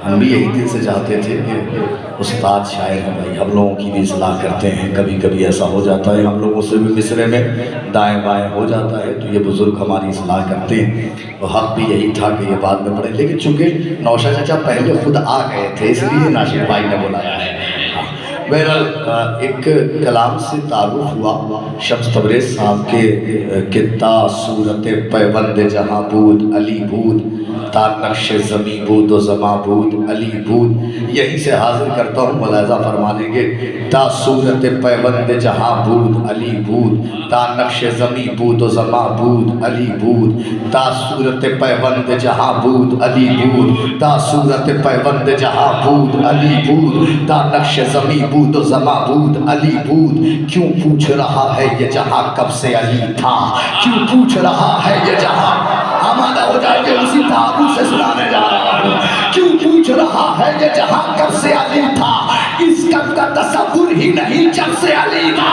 हम भी यही दिल से चाहते थे कि उस्ताद शायर हैं भाई, हम लोगों की भी इस्लाह करते हैं। कभी कभी ऐसा हो जाता है हम लोगों से भी मिसरे में दाएं बाएं हो जाता है, तो ये बुज़ुर्ग हमारी इस्लाह करते हैं। तो हक़ भी यही था कि ये बाद में पढ़े, लेकिन चूँकि नौशाद चाचा पहले खुद आ गए थे इसलिए नाशिर भाई ने बुलाया है। बहरहाल एक कलाम से तारुफ हुआ शम्स तबरेज़ साहब के कित्ता सूरत पैबंद जहाँ बूद अली बूद ता नक्श ज़मी बूद व ज़मा बूद अली बूद। यहीं से हाजिर करता हूँ, मुलाज़ा फरमा लेंगे। ता सूरत पैबंद जहाँ बूद अली बूद ता नक्श ज़मी बूद व ज़मा बूद अली बूद ता सूरत पैबंद जहाँ बूद अली बूद ता सूरत पैबंद जहाँ बूद अली बूद ता नक्श ज़मी बूद व ज़मा बूद अली बूद। क्यों पूछ रहा है ये जहाँ कब से अली था, क्यों पूछ रहा है ये जहाँ, आमादा हो जाएंगे उसी ताबूत से सुनाने जा रहा हूँ। क्यों पूछ रहा है ये जहाँ कब से अली था, इस कब का तसव्वुर ही नहीं जब से अली था।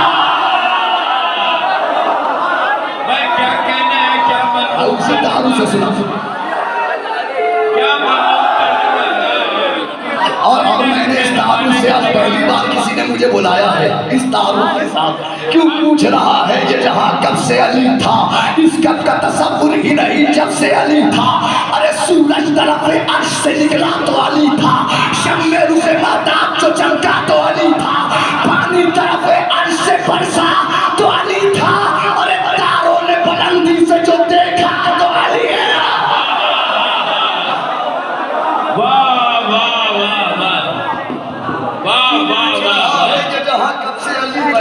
भाई क्या कहना है, क्या उसी ताबूत से सुना और मैंने इस तारुफ से आज पहली बार किसी ने मुझे बुलाया है इस तारुफ के साथ। क्यों पूछ रहा है ये जहाँ कब से अली था, इस कब का तसव्वुर ही नहीं जब से अली था। अरे सूरज तरफ अर्श से निकला तो अली था, शम्स में रुखे महताब जो चमका तो अली था, पानी तरफ अर्श से बरसा तो अली था, अरे तारों ने बुलंदी से जो देखा तो अली है।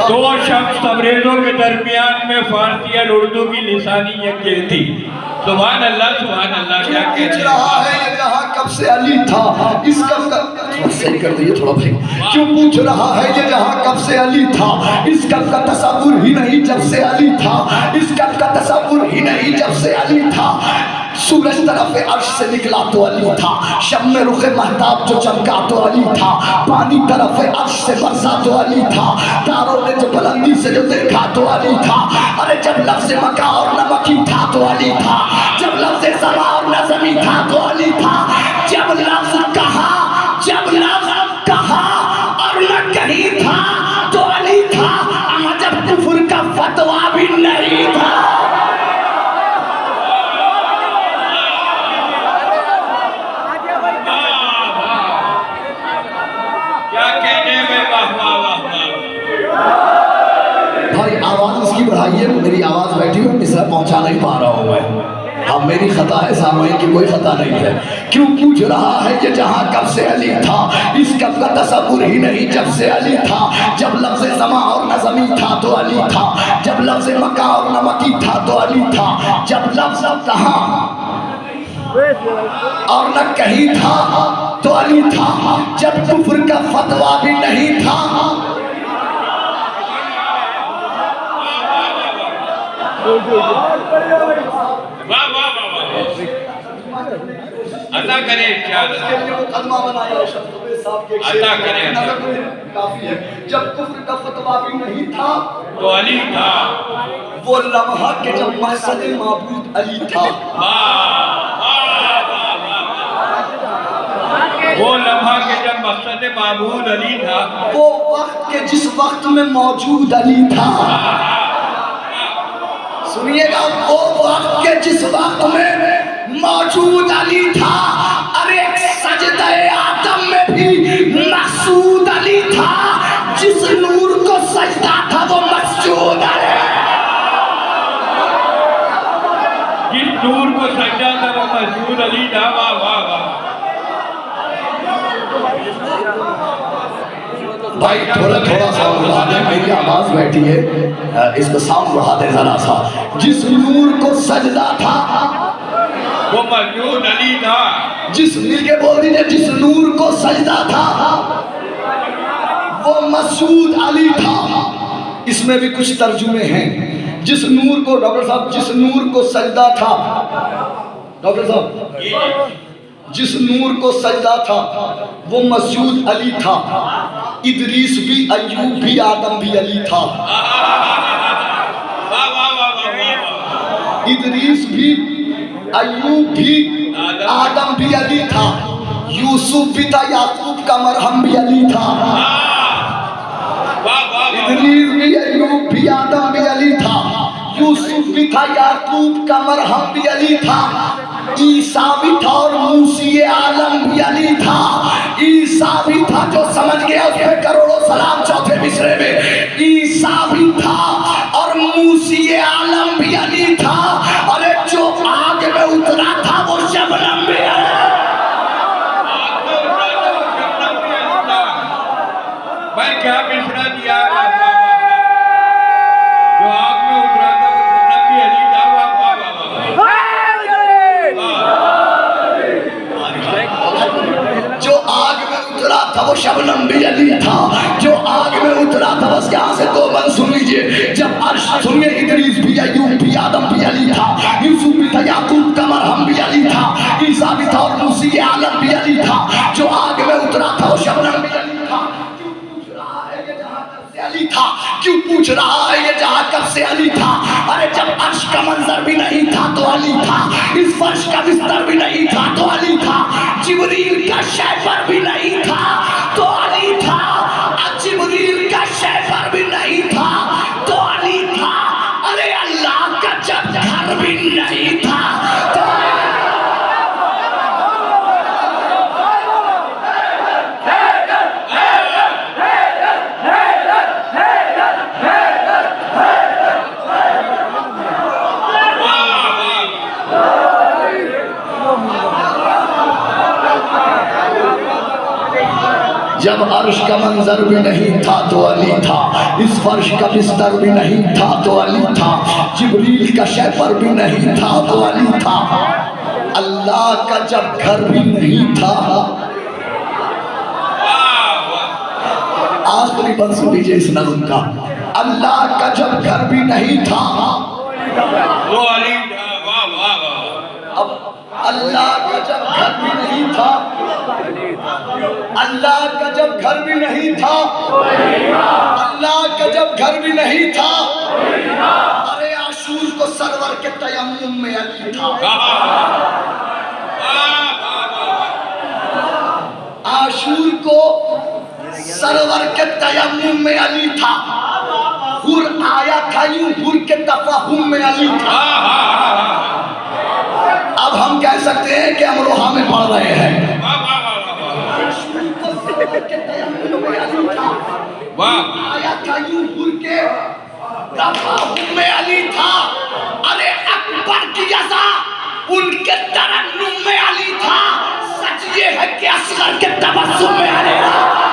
दो शख्स तबरेज़ों के दरमियान में फारसी और उर्दू की लिसानी यकजहती थी। सुभान अल्लाह सुभान अल्लाह। क्या कहते हैं जहाँ कब से अली था, इस कब का सही कर दिए थोड़ा भाई। क्यों पूछ रहा है ये जहाँ कब से अली था, इस कब का तसव्वुर ही नहीं जब से अली था, इस कब का तसव्वुर ही नहीं जब से अली था। सूरज तरफ अर्श से निकला तो अली था, शम्स में रुखे महताब जो चमका तो अली था, पानी तरफ अर्श से बरसा तो अली था, तारों ने जो बुलंदी से जो देखा तो अली था। अरे जब लफ्ज़ मका और नमकी था तो अली था, जब लफ्ज़ ज़मा और नज़मी था तो अली था, जब लफ्ज़ कहा और न कहीं था तो अली था, अमा जब कुफ्र का फतवा भी नहीं था। भाई आवाज़ इसकी बढ़ाइए, मेरी आवाज़ बैठी हुई मिसरा पहुंचा नहीं पा रहा हूँ मैं। अब मेरी खता है, सामने की कोई खता नहीं है। क्यों पूछ रहा है ये जहाँ कब से अली था, इस कब का तसव्वुर ही नहीं जब से अली था, जब लफ्ज़ ज़मा और नज़मी था तो अली था, जब लफ्ज़ मका और नमकी था तो अली था, जब लफ्ज़ कहा और न कहीं था तो अली था, जब कुफ्र का फतवा भी नहीं था। वाह वाह वाह, अदा करे अदा करे काफी है। जब कुफ्र का फतवा भी नहीं था तो अली था, वो लम्हा के जब मकसद माबूद अली था। वो लम्हा के जब मकसद माबूद अली था, वो वक्त के जिस वक्त में मौजूद अली था। सुनिएगा, वो वक्त के जिस वक्त में मौजूद अली था। अरे सजदे आदम में भी मकसूद अली था, जिस नूर को सजदा था वो मस्जूद अली, जिस नूर को सजदा था वो मस्जूद अली था। वाह वाह वाह भाई थोड़ा साउंड बढ़ा दे, मेरी आवाज बैठी है, इसको साउंड बढ़ा दे जरा सा। जिस नूर को सजदा था वो मस्जूद अली था, जिस मिलके बोल दीजिए, जिस नूर को सजदा था वो मसूद अली था। इसमें भी कुछ तर्जुमे हैं। जिस नूर को, डॉक्टर साहब, जिस नूर को सजदा था, डॉक्टर साहब, जिस नूर को सजदा था वो मसूद अली था। इदरीस भी, अय्यूब भी, आदम भी अली था। इदरीस भी, अय्यूब भी, आदम भी अली था। यूसुफ भी था, याकूब का मरहम भी अली था, वाह वाह इदरीस भी, अय्यूब भी, आदम भी अली था, यूसुफ भी था, याकूब का मरहम भी अली था, ईसा भी था और मूसी आलम भी अली था। ईसा भी था जो समझ गया उसमें करोड़ों सलाम चौथे मिसरे में, ईसा भी था और मूसी आलम भी अली था। अरे जो आग में उतरा था वो शबनम भी है। भाई क्या मिश्रा दिया, जो आग में उतरा था वो शबनम भी अली था। वाह वाह वाह जो आग में उतरा था वो शबनम भी अली था, जो आग में उतरा था। बस यहाँ से दो बंद सुन लीजिए। जब अर्श सुनिए, इदरीस भी, अय्यूब भी, आदम भी अली था, यूसुफ भी था, याकूब का मरहम भी अली था, ईसा भी था और मूसी आलम भी अली था। जो आग में उतरा था वो शबनम भी अली था। अली था, क्यों पूछ रहा है ये जहां कब से अली था? अरे जब अर्श का मंजर भी नहीं था तो अली था, इस फर्श का बिस्तर भी नहीं था तो अली था, जिब्रील का शैफर भी नहीं था तो अली था, जिब्रील का शैफर भी नहीं था तो अली था। अरे अल्लाह का जब घर भी नहीं था तो जब अर्श का मंजर भी नहीं था तो अली था, इस फर्श का बिस्तर भी नहीं था तो अली था, जिब्रील का शैफर भी नहीं था तो अली था, अल्लाह का जब घर भी नहीं था। आखिरी बंद सुन लीजिए इस नज़्म का। अल्लाह का जब घर भी नहीं था तो अली था। वाह वाह वाह। अब अल्लाह का जब घर भी नहीं था, अल्लाह का जब घर भी नहीं था, अल्लाह का जब घर भी नहीं था। अरे आशूर को सरवर के तयम्मुम में अली था, आशूर को सरवर के तयम्मुम में अली था। हुर आया था यूं, हुर के तफाहुम में अली था। अब हम कह सकते हैं कि अमरोहा में पढ़ रहे हैं। आया था यूं, हुर के तफाहुम में अली था। अरे अकबर की अज़ा उनके तरन्नुम में अली था। सच ये है कि असगर के तबस्सुम में अली था।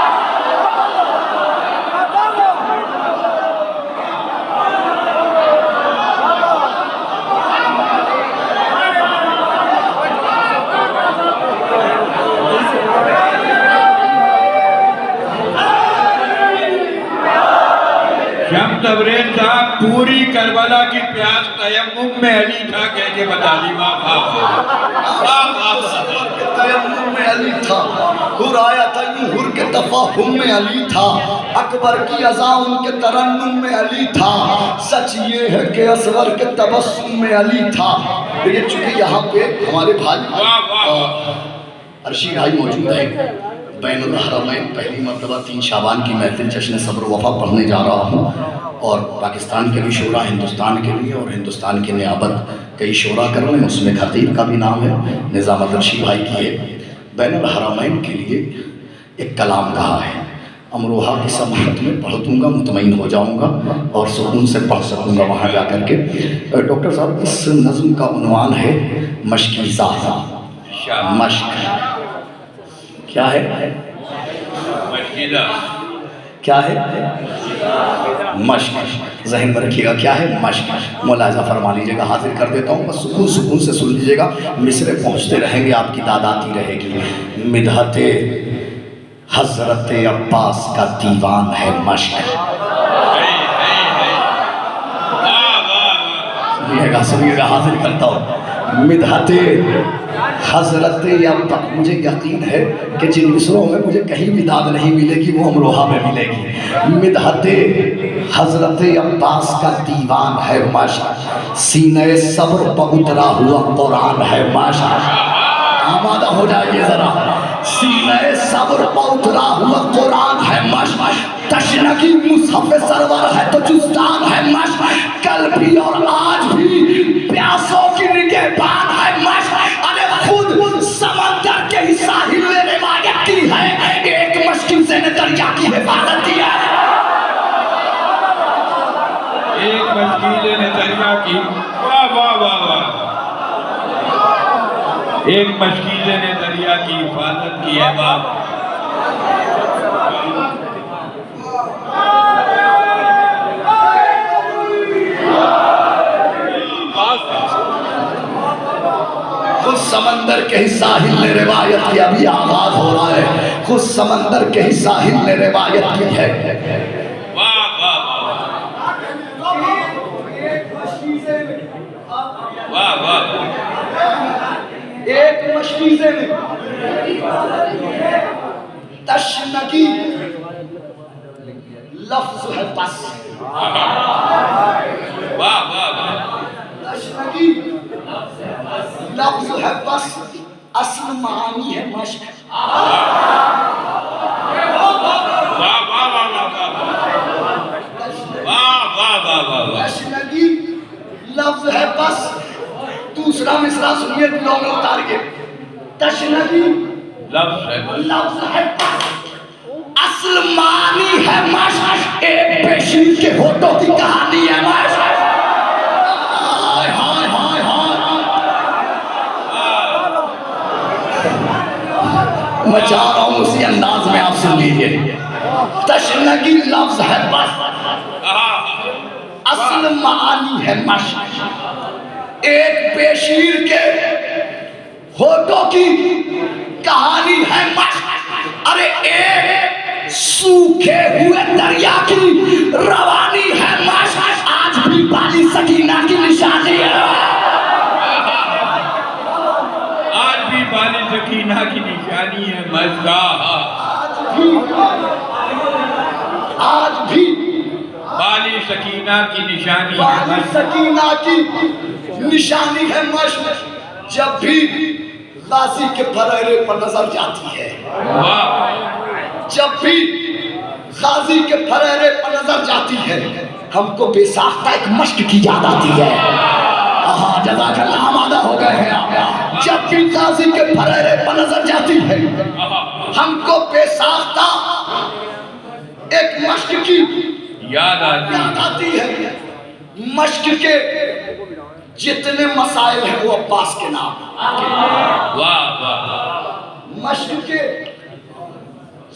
तबरेज़ साहब पूरी करबला की प्यास तयम्मुम में अली था कह के बता दी। वाह तयम्मुम में अली था। हुर आया था यूं, हुर के तफाहुम में अली था। अकबर की अज़ा उनके तरन्नुम में अली था। सच ये है कि असगर के तबस्सुम में अली था। देखिए चूंकि यहाँ पे हमारे भाई अर्शी भाई मौजूद है, बैनुल हरमैन पहली मरतबा 3 शाबान की महफिल जश्न सब्र वफ़ा पढ़ने जा रहा हूँ। और पाकिस्तान के भी शोरा, हिंदुस्तान के भी, और हिंदुस्तान के नियाबत कई शोरा कर रहे हैं। उसमें खतीब का भी नाम है, निज़ामत अर्शी भाई की है। बैनुल हरमैन के लिए एक कलाम कहा है, अमरोहा की समाअत में पढ़ दूँगा, मुतमईन हो जाऊँगा और सुकून से पढ़ सकूँगा वहाँ जा कर के। डॉक्टर साहब इस नज़्म का उन्वान है मश्की ज़ाफ़ा। मश्क क्या है? क्या है? मश्क। जहन में रखिएगा क्या है मश्क। मुलाजा फरमा लीजिएगा, हाजिर कर देता हूँ, बस सुकून सुकून से सुन लीजिएगा। मिसरे पहुँचते रहेंगे, आपकी दादाती रहेगी। मिदहते हजरत अब्बास का दीवान है मश्क। सुनिएगा, हाजिर करता हूँ। मिदहते हजरत अब्बास, मुझे यकीन है कि जिन मिसरों में मुझे कहीं भी दाद नहीं मिलेगी वो अमरोहा में मिलेगी। मिदहते हजरत अब्बास का दीवान है मश्क, सीने सब्र पर उतरा हुआ कुरान है मश्क। आमादा हो जाइए ज़रा। सीने सब्र पर उतरा हुआ कुरान है मश, तशनगी मुसहफ सरवर है तो जुस्तान है मश, कल भी और आज भी प्यासों की निगहबान है मश। अरे खुद समंदर के ही साहिल में रिवायत की है, एक मशकिल से ने दरिया की हिफाजत की है। एक मशकील ने दरिया की, वाह वाह वाह वाह, एक मशकील ने दरिया की हिफाजत की है। वाह खुद समंदर के ही साहिल ने रिवायत की, अभी आगाज हो रहा है, खुद समंदर के ही साहिल ने रिवायत की है। वाह वाह वाह वाह, एक मशकीज़े में तशनगी लफ्ज है बस, वाह वाह, तशनगी लफ्ज है बस, असल मानी है मश्क। वाह वाह वाह वाह वाह वाह, तशनगी लफ्ज है बस। दूसरा मिसरा सुनिए, दिलों में उतारिए। तशनगी लफ्ज है बस, असल मानी है मश्क, एक पेशीर के होठों की कहानी है मश्क। हाय हाय हाय हाय, मैं चाह रहा हूं उसी अंदाज में आप सुन लीजिए। तशनगी लफ्ज है बस, असल मानी है मश्क, एक बेशीर के होठों की कहानी है मश्क। अरे एक सूखे हुए दरिया की रवानी है मश्क, आज भी बाली सकीना की निशानी है, आज भी बाली सकीना की निशानी है मश्क। आज भी बाली सकीना की निशानी है बाली मश्क। सकीना की निशानी है मश्क। जब भी गाजी के फरेरे पर नजर जाती है, जब भी गाजी के फरेरे पर नजर जाती है, हमको बेसाख्ता एक मश्क की याद आती है। हाँ, जज़ाकल्लाह, आमादा हो गए हैं आप। जब भी गाजी के फरेरे पर नजर जाती है, हमको बेसाख्ता एक मश्क की याद आती है। मश्क के जितने मसाइल हैं वो अब्बास के नाम। वाह वाह, मश्क के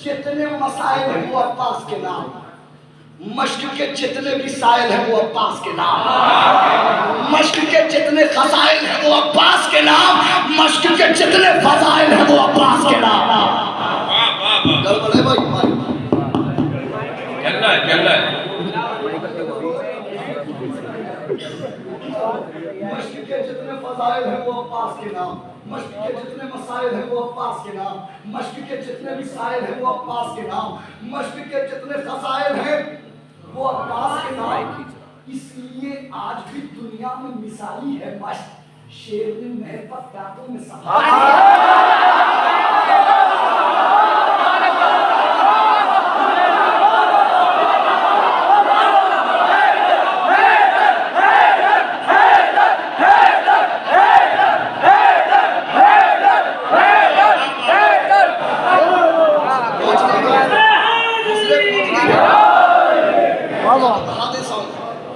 जितने मसाइल हैं वो अब्बास के नाम, मश्क के जितने भी साइल हैं वो अब्बास के नाम, मश्क के जितने खसाइल हैं वो अब्बास के नाम, मश्क के जितने फजाइल हैं वो अब्बास के नाम। गड़बड़ है भाई, चल रहा है। मश्क के जितने फजाइल हैं वो अब्बास के नाम, मश्क के जितने मसाइल हैं वो अब्बास के नाम, मश्क के जितने भी साइल हैं वो अब्बास के नाम, मश्क के जितने खसाइल हैं वो अब्बास के नाम। इसलिए आज भी दुनिया में मिसाली है मश्क, शेर ने महल पर दांतों में सफा।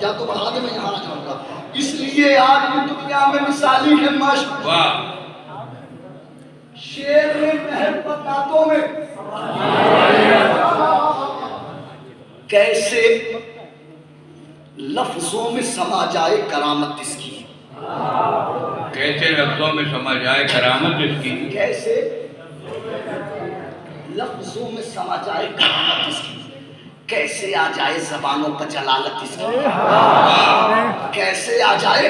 या तो बढ़ा दे, मैं यहाँ आ जाऊंगा। इसलिए आज भी दुनिया में मिसाली है मश्क, शेर ने महल पर दांतों में कैसे लफ्जों में समा जाए करामत इसकी, कैसे लफ्जों में समा जाए करामत इसकी, कैसे लफ्जों में समा जाए करामत इसकी, कैसे आ जाए जबानों पर जलालत इसकी, कैसे आ जाए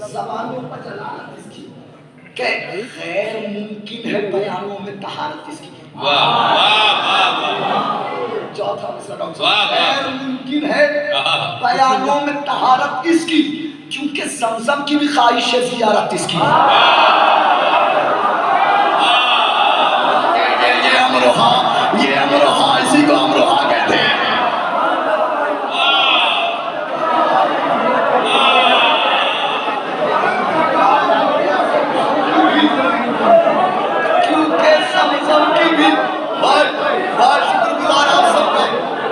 जबानों पर जलालत इसकी, गैर मुमकिन है बयानों में तहारत इसकी। चौथा मिसरा, गैर मुमकिन है बयानों में तहारत इसकी, क्योंकि ज़मज़म की भी ख्वाहिश है ज़ियारत इसकी। अमरोहा, ये अमरोहा, इसी को अमरोहा कहते हैं। क्योंकि समसम की भी बहुत शुक्रगुजार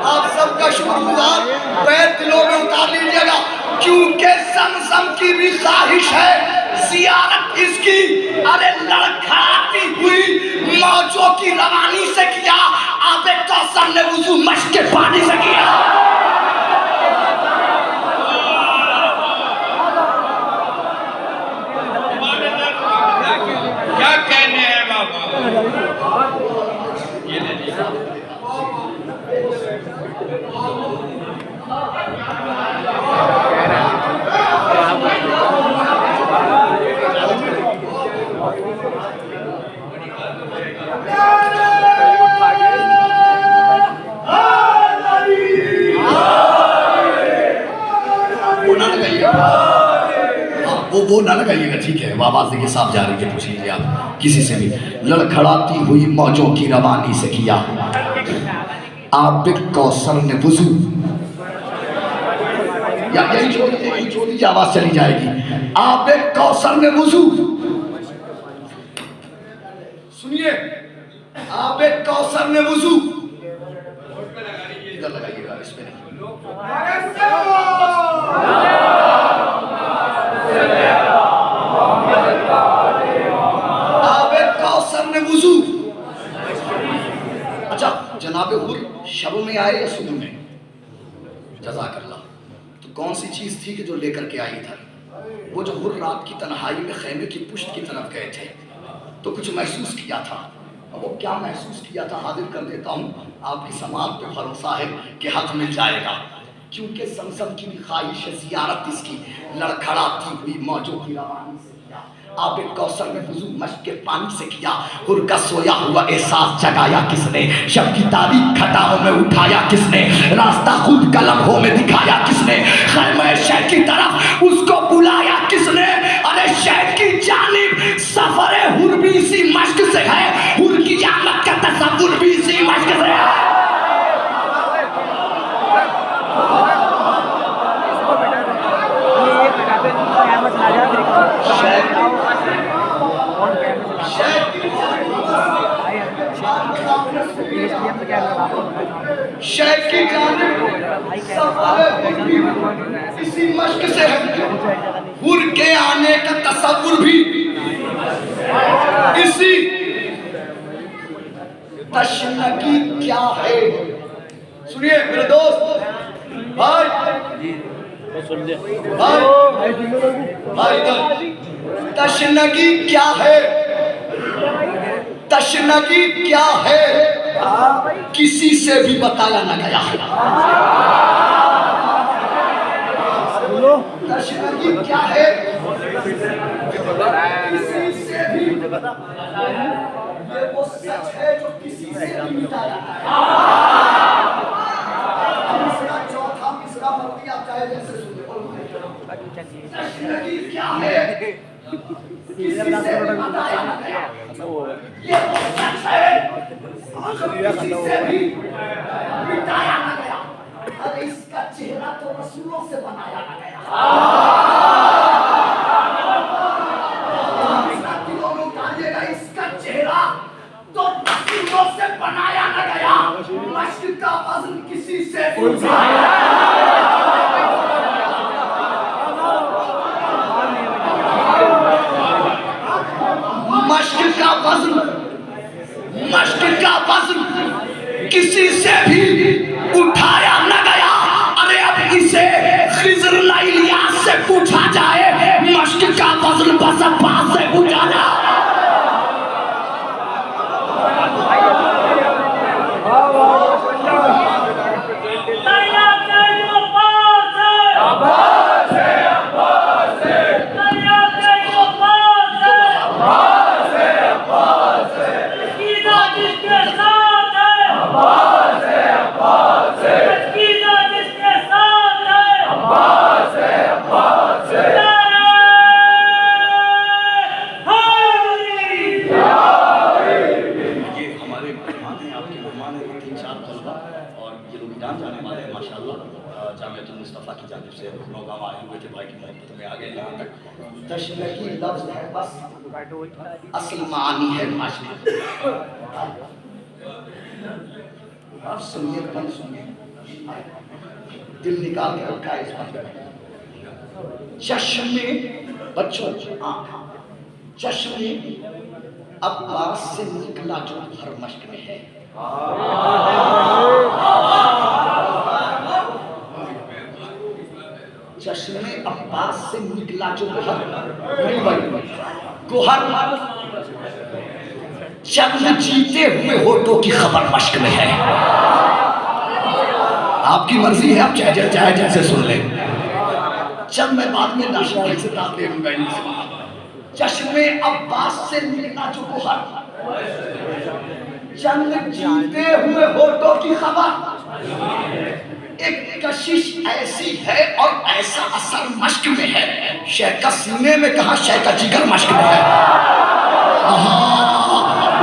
आप सबका शुक्रगुजार, पैर दिलों में उतार लीजिएगा। क्योंकि समसम की भी ख्वाहिश है जियारत इसकी, अरे लड़खड़ाती हुई मौजों की रवानी से किया, आबे कौसर ने वुजू मश्क के पानी से किया। क्या कहने हैं बाबा, ये ले लीजिए। वो ना लगाइएगा, ठीक है। आवाज देखिए साफ जा रही है, पूछ लीजिए आप किसी से भी। लड़खड़ाती हुई मौजों की रवानी से किया आबिद कौसर ने वुजू, या यही छोड़ दीजिए, आवाज चली जाएगी। आबिद कौसर ने वुजू, सुनिए, आबिद कौसर ने वुजू, इधर लगाइएगा, इसमें नहीं। वुजू, अच्छा जनाबे हुर शब में आए या सुबह में? जज़ाकल्लाह। तो कौन सी चीज थी कि जो लेकर के आई था? वो जो हुर रात की तन्हाई में खैमे की पुष्ट की तरफ गए थे तो कुछ महसूस किया था। अब वो क्या महसूस किया था हाजिर कर देता हूँ, आपकी समाज पे भरोसा है कि हक मिल जाएगा। क्योंकि समसम की भी ख्वाहिश है जियारत इसकी, लड़खड़ाती हुई मौजों की रवानी से किया आबिद कौसर ने वुजू मश्क के पानी से किया। हुर का सोया हुआ एहसास जगाया किसने, शब की तारीख खटाओं में उठाया किसने, रास्ता खुद कलमों में दिखाया किसने, खैमे शहर की तरफ उसको बुलाया किसने। अरे शहर की जानिब सफरे हुर भी इसी मश्क से है, हुर की आमद का तसव्वुर भी इसी मश्क से है। शहर की जानिब इसी मश्क से है, हुर के आने का तसव्वुर भी इसी। तशन्नगी क्या है? सुनिए मेरे दोस्त, भाई तशन्नगी क्या है? तशन्नगी क्या है किसी से भी बताया ना गया। तशन्नगी क्या है किसी से भी, ये वो सच है जो किसी से भी बताया ना गया। इसका चौथा मिसरा मर्दी आप चाहे जैसे सुने। तशन्नगी क्या है किसी से भी बताया ना गया, ये वो सच है जो किसी से भी बताया ना गया। अरे इसका चेहरा तो रसूलों से बनाया ना गया। दिलों में उतारिएगा, इसका चेहरा तो रसूलों से बनाया ना गया। मश्क का वज़न किसी से मश्क का वज़न किसी से भी उठाया न गया। अरे अब इसे खिज़र इलियास से पूछा जाए, मश्क का वज़न बस अब्बास से पूछा जाए। आपके मेहमान हैं 3-4 तलबा और ये लोग ईरान जाने वाले हैं माशाल्लाह। जामिअतुल मुस्तफ़ा की जानिब से नौगांव आए हुए थे, भाई की मोहब्बत में आ गए यहाँ तक। तशनकी लफ्ज़ है बस, असल मानी है माशा। आप सुनिए, कल सुनिए, दिल निकाल के रखा है इस बात में। चश्मे बच्चों, चश्मे अब्बास से निकला जो हर मश्क में है। चश्मे अब्बास से निकला जो गोहर चंद जीते हुए होठों की खबर मश्क में है। आपकी मर्जी है, आप चाहे जैसे सुन लें। चल मैं बाद में नाशिक से ताब ले लूंगा। चश्मे अब्बास से निकला जो गोहर चंद जीते हुए होठों की खबर। एक कशिश ऐसी है और ऐसा असर मश्क में है, शेख का सीने में कहा, शेख का जिगर मश्क में है।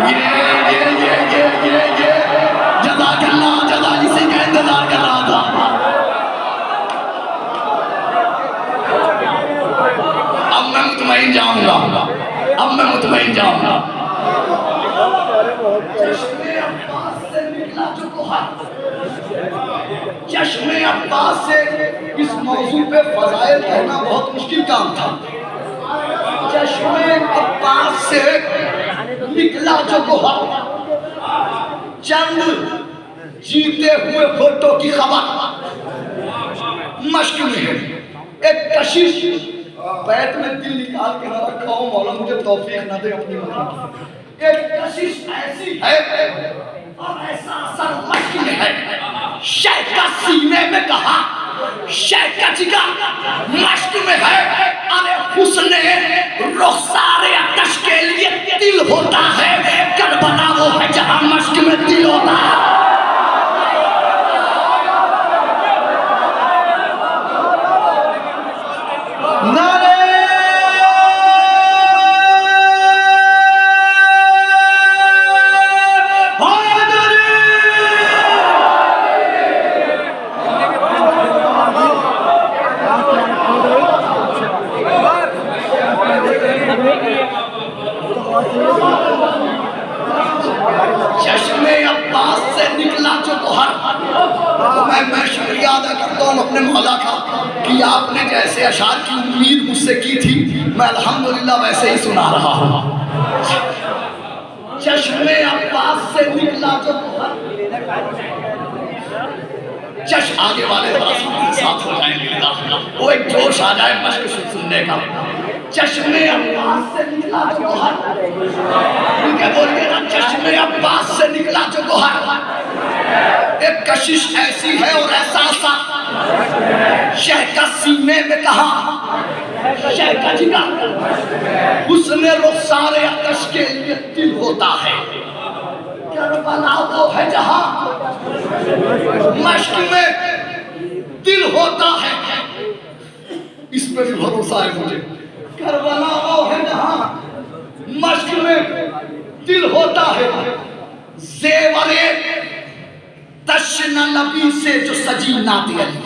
ये जज़ाकल्लाह, जज़ा इसी का इंतजार कर रहा था। अब मैं मुतमईन जाऊंगा, अब मैं मुतमईन जाऊंगा। चश्मे अब्बास से निकला जो गोहर, चश्मे अब्बास से इस मौजू पे फज़ाइल कहना बहुत मुश्किल काम था। चश्मे अब्बास से निकला जो गोहर चंद जीते हुए होठों की खबर मश्क में है। एक कशिश बैत में दिल निकाल के ना रखा हूं, मौला मुझे तौफीक ना दे अपनी मतलब। एक कशिश ऐसी है और ऐसा असर मश्क में है, शेख का सीने में कहा, शेख का जिगर मश्क में है। अरे हुस्ने रुखसारे अतश के लिए दिल होता है, करबला वो है जहां मश्क में दिल होता है। नारे चश्मे अब्बास से निकला जो गोहर। मैं शुक्रिया अदा करता हूँ अपने मौला का कि आपने जैसे अशार की उम्मीद मुझसे की थी, मैं अल्हम्दुलिल्लाह वैसे ही सुना रहा हूँ। चश्मे अब्बास से निकला जो गोहर, चश आगे वाले साथ हो जाएंगे, वो एक जोश आ जाए मश्क सुनने का। चश्मे अब्बास से निकला जो गोहर, बोलिए ना, चश्मे अब्बास से निकला जो गोहर। एक कशिश ऐसी है और ऐसा असर, शेख का सीने में कहा, शेख का जिगर हुस्ने रुखसारे अतश के लिए दिल होता है। करबला वो है जहां मश्क में दिल होता है। इस पे भी भरोसा है मुझे। करबला वो है जहां मश्क में दिल होता है। ज़ेवरे तश्न नबी से जो सजी नाते अली,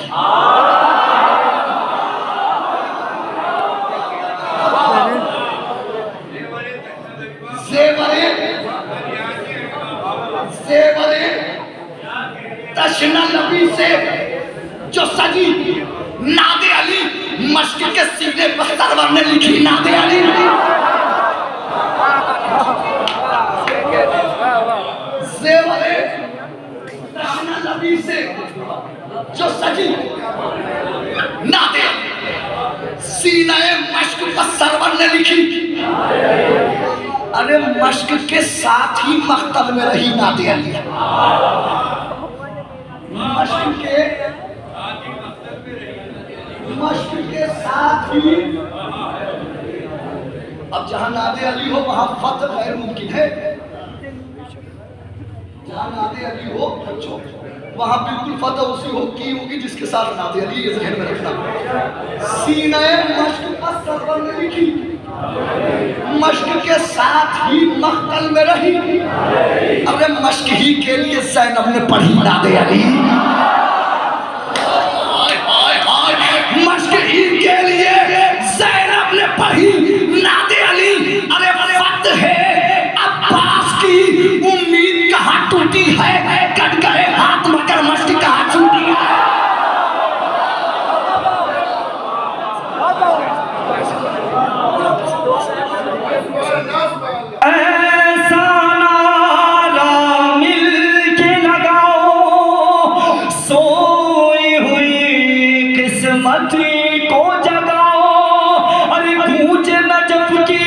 ज़ेवरे तश्न नबी से जो सजी नादे अली, मश्क के सीने पर सरवर ने लिखी नादे अली। ज़ेवरे तश्न नबी से जो सजी नादे अली, सीने मश्क पर सरवर ने लिखी। अरे मश्क के साथ ही मख्तल में रही नादे अली, मश्क के साथ ही। अब जहां नादे अली हो वहां फतह गैर मुमकिन है। जहां नादे अली हो बच्चों, वहां बिल्कुल फतह उसी हो की होगी जिसके साथ नादे अली, ये ज़हन में रखना। सीने मश्क पर सरवर ने लिखी, मश्क के साथ ही मख्तल में रही। अरे मश्क ही के लिए ज़ैनब ने पढ़ी नादे अली। मश्क ही के लिए ज़ैनब ने पढ़ी नादे अली। अरे फतह अब्बास की उम्मीद कहाँ टूटी है, कट गए हाथ मगर मश्क कहाँ छूटी है। ऐसा नारा मिल के लगाओ, सोई हुई किस्मत को जगाओ। अरे गूंज नजफ की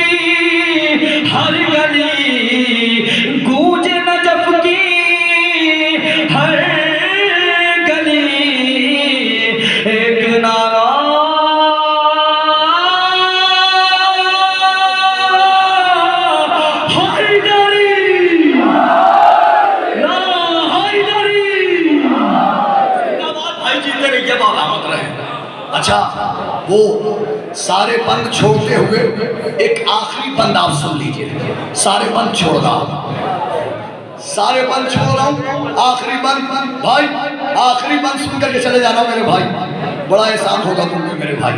हर गली, गूंज नजफ की हर गली, एक नारा अच्छा, वो सारे बंद छोड़ते हुए एक आखिरी बंद आप सुन लीजिए। सारे बंद छोड़ रहा हूं, सारे बंद छोड़ रहा हूं, आखिरी बंद भाई, आखिरी बंद सुन करके चले जाना मेरे भाई, बड़ा एहसान होगा तुमको मेरे भाई।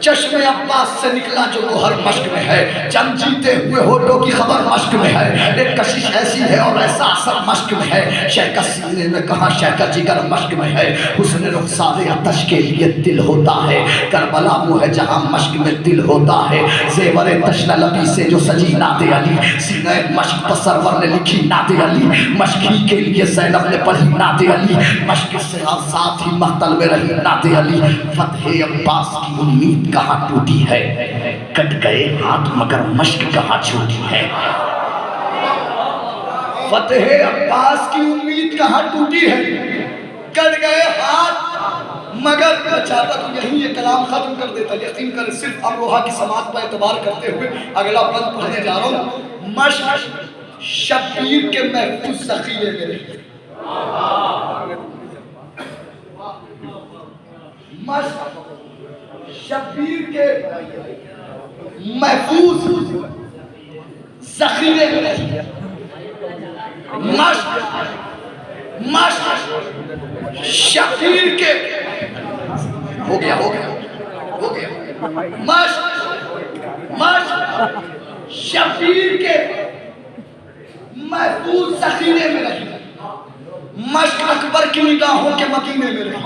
चश्मे अब्बास से निकला जो गोहर मश्क में है, जंग जीते हुए होठों की खबर मश्क में है। एक कशिश ऐसी है और ऐसा असर मश्क में है, शह का सीने में कहाँ शह का जिगर मश्क में है। हुस्न रुखसारे आतश के लिए दिल होता है, करबला वो है जहाँ मश्क में दिल होता है। ज़ेवरे तश्ना लबी से जो सजी नाते अली, सीने मश्क पर सरवर ने लिखी नाते अली। मश्क ही के लिए ज़ैनब ने पढ़ी नाते अली, मश्क से साथ ही महतल में रही नाते अली। फतह अब्बास की उम्मीद कहाँ टूटी है, कट गए हाथ मगर मश्क कहाँ छूटी है। फतह अब्बास की उम्मीद कहाँ टूटी है, कट गए हाथ मगर। मैं चाहता तो यही ये कलाम खत्म कर देता, यकीन कर सिर्फ अमरोहा की समाज पर एतबार करते हुए अगला बंद पढ़ने जा रहा हूँ। मश्क शब्बीर के महफूज ज़ख़ीरे में रही, मश्क शब्बीर के महफूज ज़ख़ीरे में रही। मश्क शब्बीर के हो गया मश्क शब्बीर के महफूज ज़ख़ीरे में रही। मश्क अकबर की निगाहों के मकीने में रही।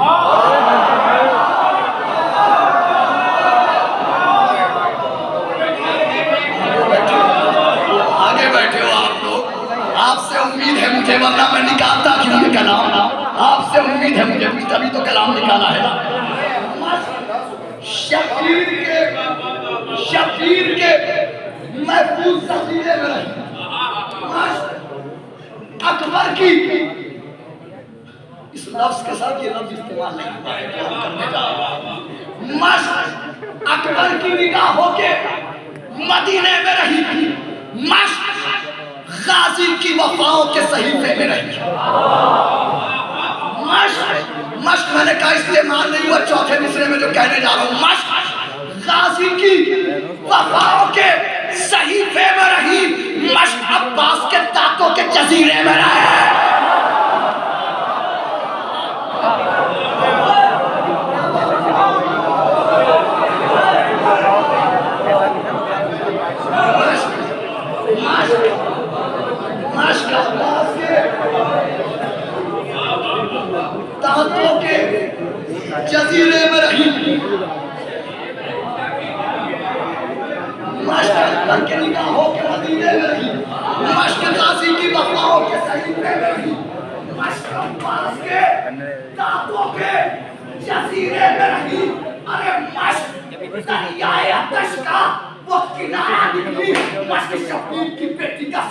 आपसे उम्मीद है मुझे, वरना मैं निकालता क्यों ये कलाम। आपसे उम्मीद है मुझे, तभी तो कलाम निकाला है ना। शब्बीर के महफूज ज़ख़ीरे में रही। अकबर की, इस लफ्ज़ के साथ ये लफ्ज़ इस्तेमाल नहीं हुआ है। मश्क अकबर की निगाहों के मदीने में रही। मश्क गाजी की वफाओं के सहीफे में रही। मश्क मैंने कहा इस्तेमाल नहीं हुआ, चौथे मिसरे में जो कहने जा रहा हूं। मश्क गाजी की वफाओं के सहीफे में रही। मश्क अब्बास के दांतों के जजीरे में रहे। दांतों के जजीरे में रही। मश्क अकबर के निगाहों के मदीने में रही। मश्क गाजी की वफाओं के सहीफे में रही। मश्क अब्बास के दांतों के जजीरे में रही। अरे मश्क दरियाए आतश का वो किनारा निकली। मश्क शब्बीर की बेटी का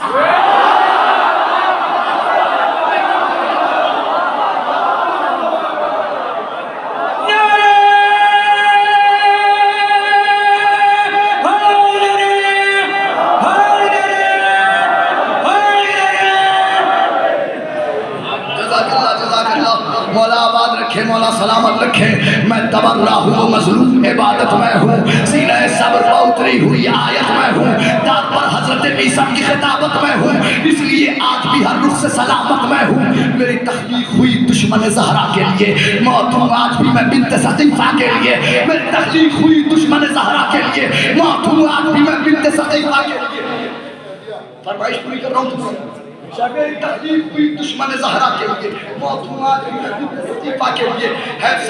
रखे, मौला सलामत रखे। मैं तबर्रा हूँ मजलूम इबादत में हूँ, सीने सब्र पर उतरी हुई आयत में हूँ, दाद पर हजरत ईसा की खिताबत में हूँ, इसलिए आज भी हर रुख से सलामत में हूँ। मेरी तख्लीक हुई दुश्मन ज़हरा के लिए, मौत हूँ आज भी मैं बिन्त सकीफा के लिए। मेरी तख्लीक हुई दुश्मन ज़हरा के लिए, मौत हूँ आज भी मैं बिन्त सकीफा के लिए। फरमाइश पूरी कर रहा हूँ तुमसे। मेरी तकलीफ हुई दुश्मन ज़हरा के लिए, मौत हूँ आज भी मैं बिन्त सकीफा के लिए। हैफ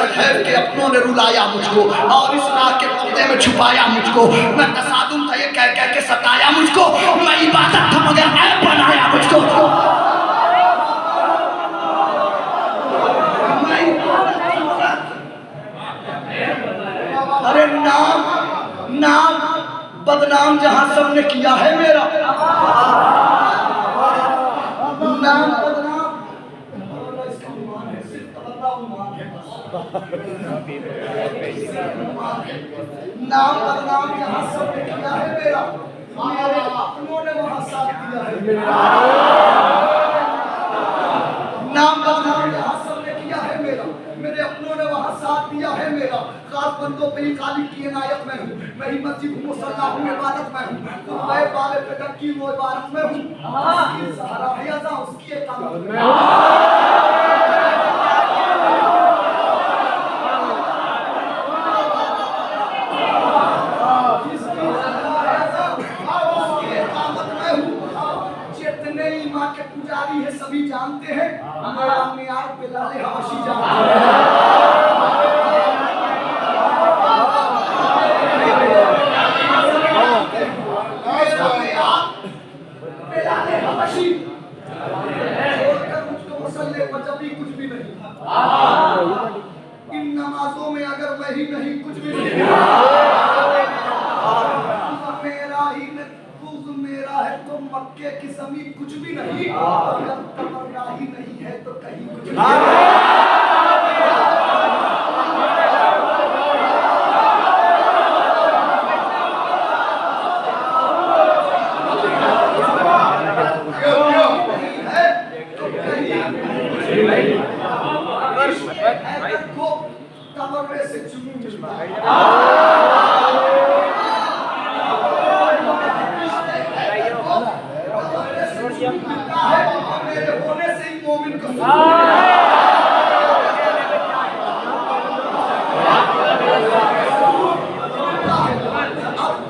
के अपनों ने रुलाया मुझको और इस राह के पर्दे में छुपाया मुझको। मैं तसादुम था ये कह कह के सताया मुझको, मैं इबादत था मगर ऐब बनाया मुझको। अरे नाम बदनाम जहां सबने किया है मेरा, नाम बदनाम नाम बदनाम जहां सबने किया है मेरा, मेरे अपनों ने वहां साथ दिया है मेरा। नाम बदनाम जहां सबने किया है मेरा, मेरे अपनों ने वहां साथ दिया है मेरा। खास बंदों पे ही खालिक की इनायत में हूँ, मैं ही मस्जिद हूँ मुसल्ला हूँ इबादत में हूँ, तो मैं बाले पे टक्की वो इबादत में हूँ, उसकी सहारा है अज़ा उसकी इकामत में हूँ। जितने ईमान के पुजारी है सभी जानते हैं, मेरा मियार बिलाल हबशी जानते हैं। कुछ भी नहीं इन नमाजों में, अगर मैं ही नहीं कुछ भी नहीं। मेरा ही मेरा है तो मक्के की ज़मीन कुछ भी नहीं, अगर तमन्ना ही नहीं है तो कहीं कुछ नहीं। मेरे होने से ही मोमिन को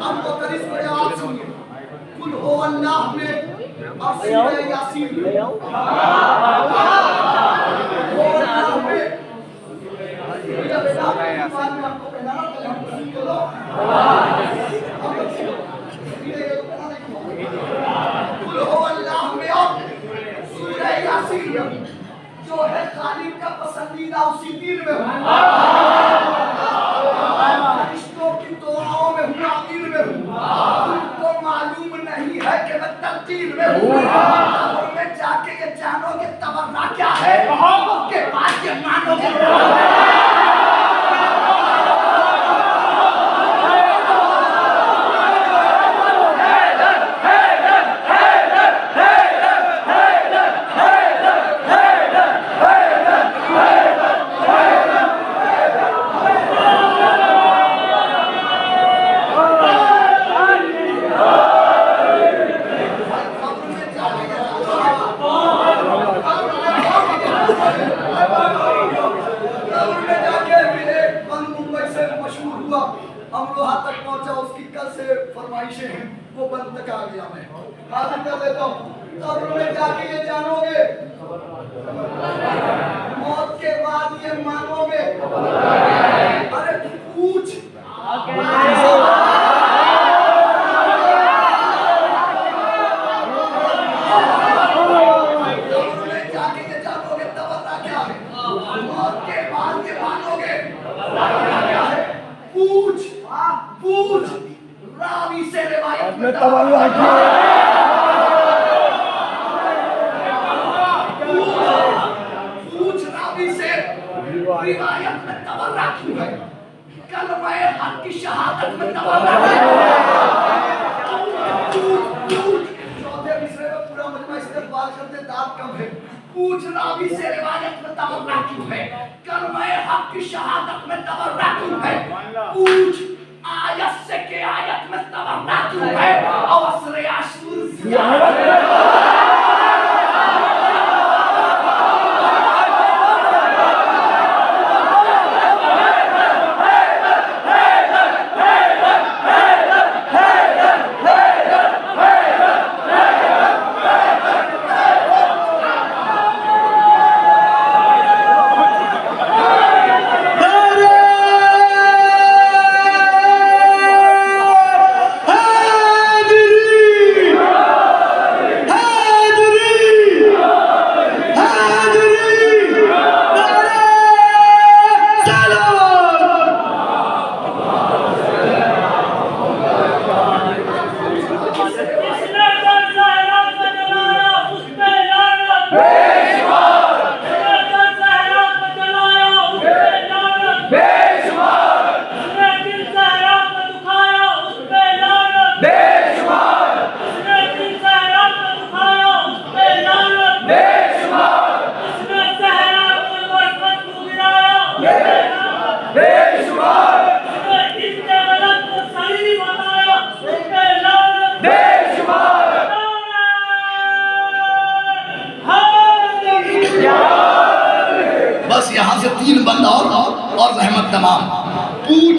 अब मुतरिस में आप सुनिए, कुल हो अल्लाह में और सूरह यासीन में आपको पहनाना पहले हम सुन के लो। कुल हो अल्लाह में और सूरह यासीन में, जो है खालिक का पसंदीदा उसी दिन में हूँ, फरिश्तों की दुआओं में हूँ, आमीन में हूँ। तुमको मालूम नहीं है कि मैं तल्कीन में हूँ, और मैं जाके ये जानोगे तबर्रा क्या है, उसके बाद ये मानोगे। अमरोहा तक पहुंचा, उसकी कल से फरमाइशें हैं, वो बंद तक आ गया। मैं हाजिर कर देता हूँ, कब्र में जाके ये जानोगे, मौत के बाद ये मानोगे। अरे पूछ पूछ रावी से रिवायत में तबर्रा किया, पूछ रावी से रिवायत में तबर्रा क्यों है, कलमा हक की शहादत में तबर्रा चौथे मिसरे में पूरा मजमा इस्तेमाल करते, दांत कम है, पूछना भी से रिवायत में तबर्रा क्यों है, कलमे हक की शहादत में तबर्रा क्यों है, पूछ आयत से के आयत में तबर्रा क्यों है, और असरे आशूर बस यहाँ से 3 बंद और रहमत तमाम। पूछ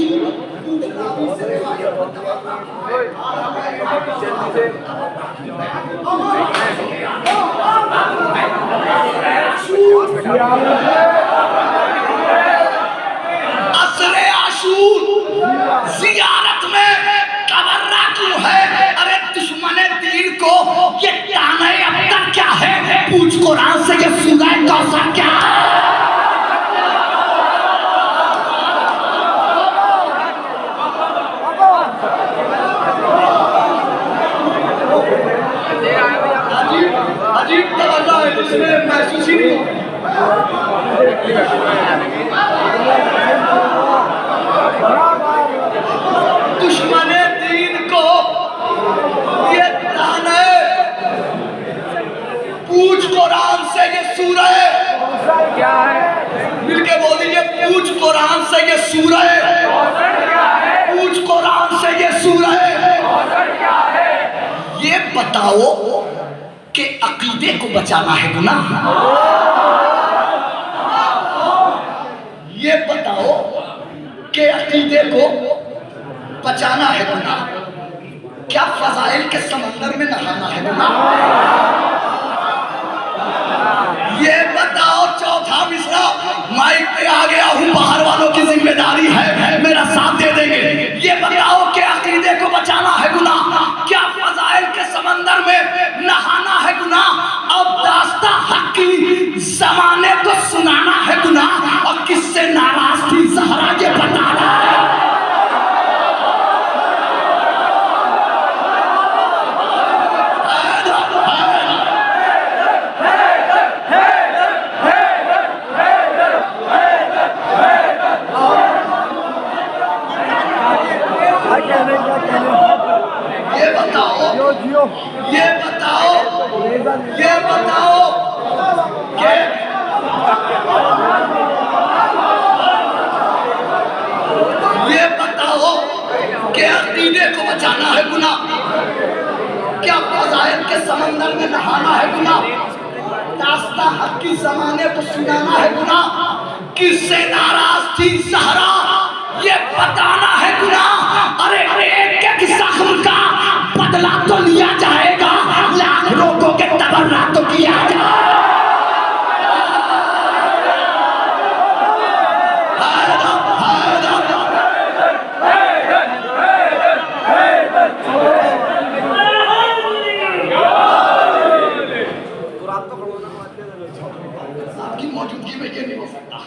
असरे आशूर जियारत में तबर्रा क्यों है, अरे दुश्मने दीन को ये ताने अब तक क्या है, पूछ कुरान से ये सूरह कौसर क्या है। अजीब तबर्रा है जिसमें महसूस ही नहीं दुश्मने दीन को ये ताने, पूछ कुरान से ये सूरह क्या है, मिलके बोल दीजिए पूछ कुरान से ये सूरह, पूछ कुरान से ये सूरह क्या है। ये बताओ कि अकीदे को बचाना है गुनाह, ये बताओ कि अकीदे को बचाना है गुनाह, क्या फजाइल के समंदर में नहाना है गुनाह, ये बताओ। चौथा मिसरा माइक पे आ गया हूँ, बाहर वालों की जिम्मेदारी है, मेरा साथ दे देंगे। ये बताओ कि अकीदे को बचाना है गुनाह, क्या फजाइल के समंदर में नहाना है गुनाह, अब दास्ता हक की जमाने को सुनाना है गुनाह, और किससे नाराज थी ज़हरा ये बताना है। ये बताओ ये बताओ कि अकीदे को बचाना है गुनाह, क्या फजाइल के समंदर में नहाना है गुनाह, दास्ता हक की जमाने को सुनाना है गुनाह, किससे नाराज थी ज़हरा ये बताना है गुनाह। अरे एक एक जख्म का बदला तो लिया जाएगा, लाख लोगों के तबर्रा तो किया जाएगा। आपकी मौजूदगी में ये नहीं हो सकता।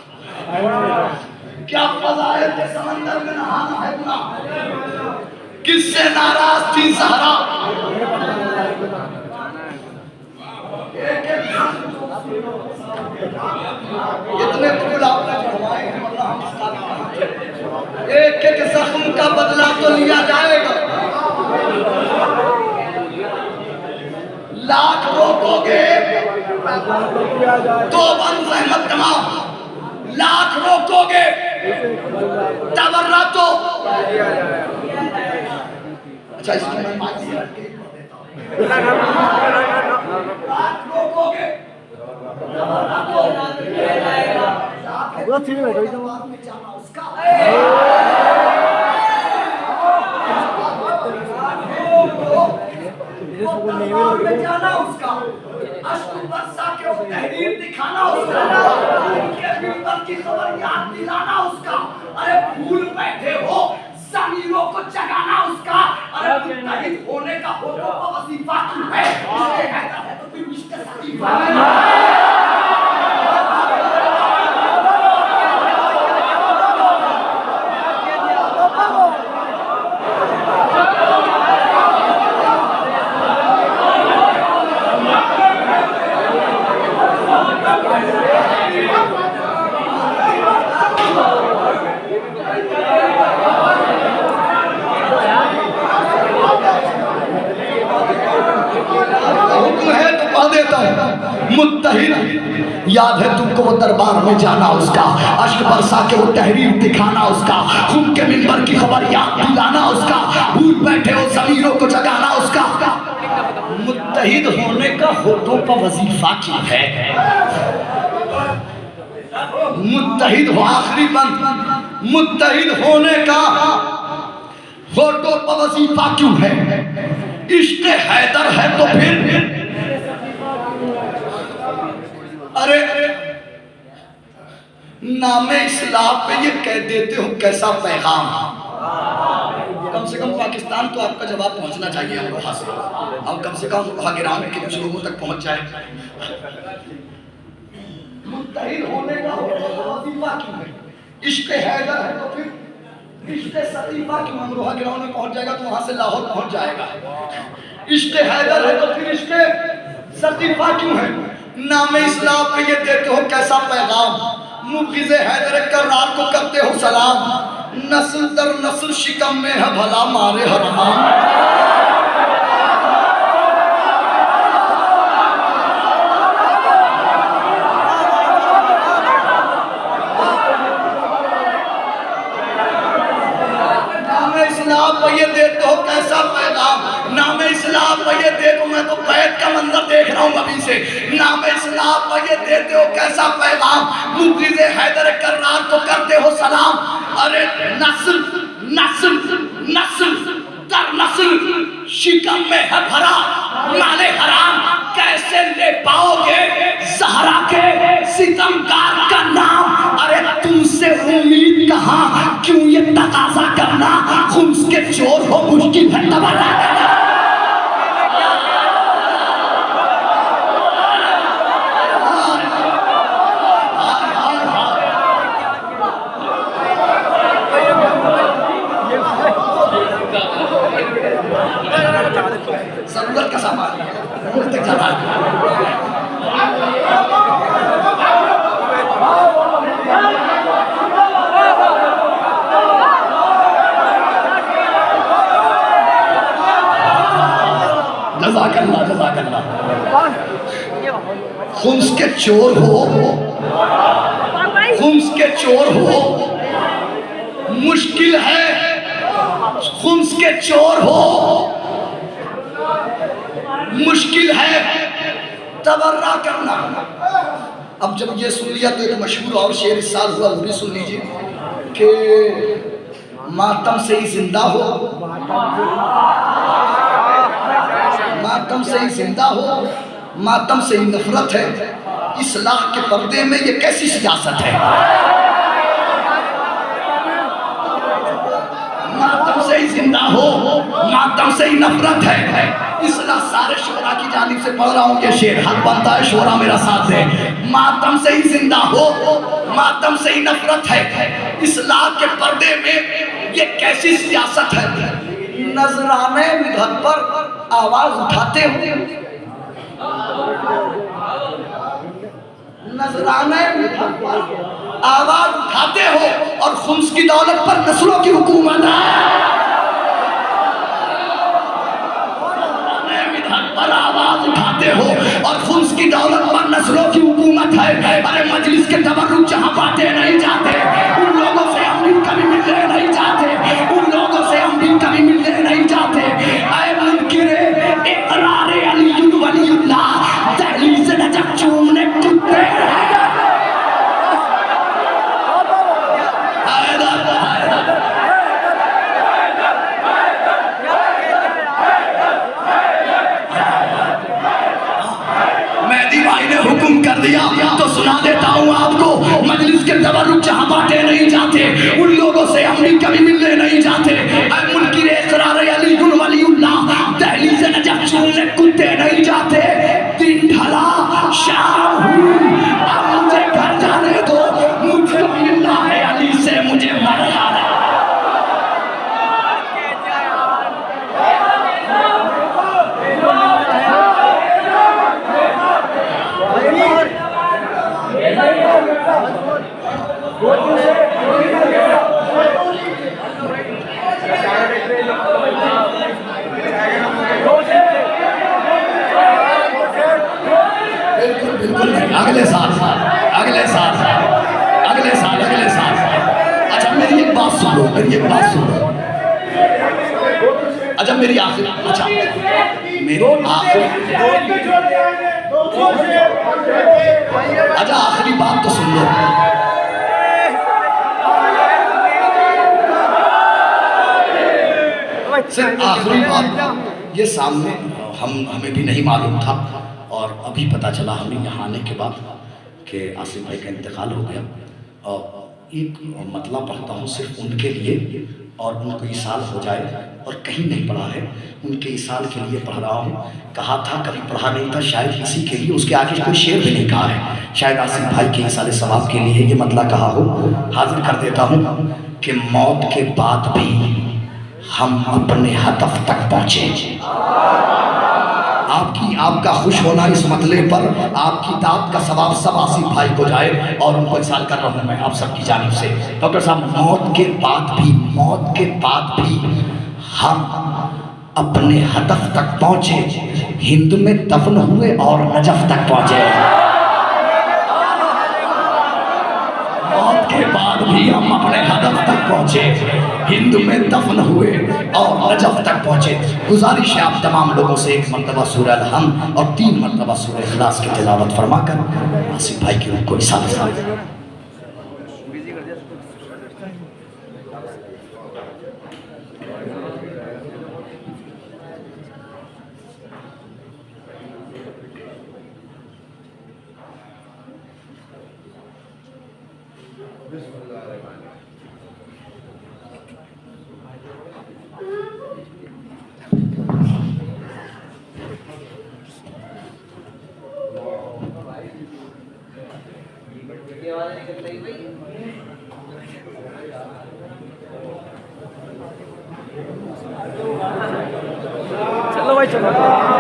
क्या फजाइल के समंदर में नहाना है गुनाह, किससे नाराज थी ज़हरा। इतने फूल आपने चढ़वाए हैं, एक एक जख्म का बदला तो लिया जाएगा, लाख रोकोगे तो बंद रहमत तमाम, लाख रोकोगे तबर्रा तो अच्छा इसमें मैं लाख रोकोगे जाना उसका, अश्क बरसा के वो तहरीर दिखाना उसका, की खबर याद दिलाना उसका, अरे भूल बैठे हो ज़मीरों को जगाना उसका, अरे मुत्तहिद होने का हो तो वजीफा क्यों है, तो फिर इश्क सकीफा है। मुत्तहिद याद है तुमको वो दरबार में जाना उसका, अश्क बरसा के वो तहरीर दिखाना उसका, खून के मिंबर की खबर याद दिलाना उसका, भूल बैठे हो ज़मीरों को जगाना उसका। मुत्तहिद होने का होठों पर वजीफा क्या है, मुत्तहिद हो आखिरी बंद, मुत्तहिद होने का होठों पर वजीफा क्यों है, इश्क हैदर है तो फिर अरे नामे इस्लाम पे ये कह देते हो कैसा पैगाम, कम से कम पाकिस्तान तो आपका जवाब पहुंचना चाहिए अमरोहा से, और कम से कम गिराम के कुछ लोगों तक पहुंच जाए। मुत्तहिद होने का वजीफा क्यों है, इश्क हैदर है तो फिर इश्क सतीफा क्यों, अमरोहा गिराम में पहुंच जाएगा तो वहां से लाहौर पहुंच जाएगा। इश्क हैदर है तो फिर इश्क सतीफा क्यों है, नामे इस्लाम पे ये देते हो कैसा पैगाम, मुग़िज़ हैदर कर्रार को करते हो सलाम, नस्ल दर नस्ल शिकम में है भला मारे हरमाम। नामे इस्लाम पे ये देते हो कैसा पैगाम, नामे इस्लाम पे ये देखो, मैं तो बैत का मंजर देख रहा हूँ अभी से, नामे इस्लाम पे ये देते हो कैसा पैगाम, मुग़िज़ हैदर कर्रार को करते हो सलाम। अरे नस्ल नस्ल नस्ल दर नस्ल शिकम में है भरा माले हराम, कैसे ले पाओगे ज़हरा के सितमगार का नाम, अरे तुमसे उम्मीद कहाँ, क्यों ये तकाज़ा करना, खुम्स के चोर हो मुश्किल है तबर्रा करना। जरूरत का सामान तक जाना है। जज़ाकल्लाह जज़ाकल्लाह। खुम्स के चोर हो, खुम्स के चोर हो मुश्किल है, खुम्स के चोर हो मुश्किल है तबर्रा करना। अब जब ये सुन लिया तो एक मशहूर और शेर इस साल हुआ, वो भी सुन लीजिए कि मातम से ही जिंदा हो, मातम से ही जिंदा हो, मातम से ही नफरत है, इस्लाह के पर्दे में ये कैसी सियासत है, मातम से ही जिंदा हो, मातम से ही नफरत है, इसलिए सारे शोरा की जानिब से पढ़ रहा हूँ ये शेर, हक बनता है शोरा मेरा साथ दे। मातम से ही जिंदा हो, मातम से ही नफरत है, इस्लाह के पर्दे में ये कैसी सियासत है, नजराने मिधत पर आवाज उठाते हो, नजराने मिधत पर आवाज उठाते हो, और खुम्स की दौलत पर नस्लों की हुकूमत है, पर आवाज उठाते हो और फुल्स की दौलत पर नस्लों की हुकूमत है। अरे मजलिस के तबर्रुक जहाँ बांटे नहीं जाते, उन लोगों से हम भी कभी मिलने नहीं जाते, उन लोगों से हम भी कभी मिलने नहीं जाते। ऐ मुनकिरे इकरार अली वलीउल्लाह, दहलीज़ नजफ चूमने कुत्ते हुक्म कर दिया तो सुना देता हूँ आपको। मजलिस के तबर्रुक जहाँ बांटे नहीं जाते, उन लोगों से हम भी कभी मिलने नहीं जाते। मुनकिर इक़रार अली वलीउल्लाह, दहलीज़ नजफ चूमने कुत्ते नहीं जाते। दिन ढला, शाम हुई, अब मुझे घर जाने दो, मुझको मिलना है अली से, मुझे मर जाना। बिल्कुल अगले साल अगले साल अगले साल अगले साल। अच्छा मेरी एक बात सुनो, मेरी एक बात सुनो। अच्छा मेरी आखिरी, अच्छा मेरी आखिरी, अच्छा आखिरी बात तो सुन लो। सिर्फ आखिरी बात, ये सामने हमें भी नहीं मालूम था और अभी पता चला हमें यहाँ आने के बाद कि आसिफ भाई का इंतकाल हो गया। और एक मतलब पढ़ता हूँ सिर्फ उनके लिए, और उनको इसाल हो जाए, और कहीं नहीं पढ़ा है, उनके इसाल के लिए पढ़ रहा हूँ। कहा था कभी पढ़ा नहीं था, शायद इसी के लिए, उसके आगे कोई शेर भी नहीं कहा है, शायद आसिफ भाई के इसाले सवाब के लिए ये मतलब कहा हो। हाजिर कर देता हूँ कि मौत के बाद भी हम अपने हदफ तक पहुँचे। आपका खुश होना इस मतले पर, आपकी दाद का सवाब सब आसिफ भाई को जाए, और उनको इसाल कर रहा हूँ मैं आप सबकी जानिब से। डॉक्टर साहब, मौत के बाद भी हम अपने हदफ तक पहुँचे, हिंद में दफन हुए और नजफ तक पहुँचे। मौत के बाद भी हम अपने हदफ तक पहुँचे, हिंद में दफन हुए और नजफ तक पहुँचे। गुजारिश है आप तमाम लोगों से, एक मरतबा सूरह अल-हम और 3 मरतबा सूरह इखलास की तिलावत फरमाकर आसिफ भाई की रूह को इसाल फरमाएं। चलो भाई चलो।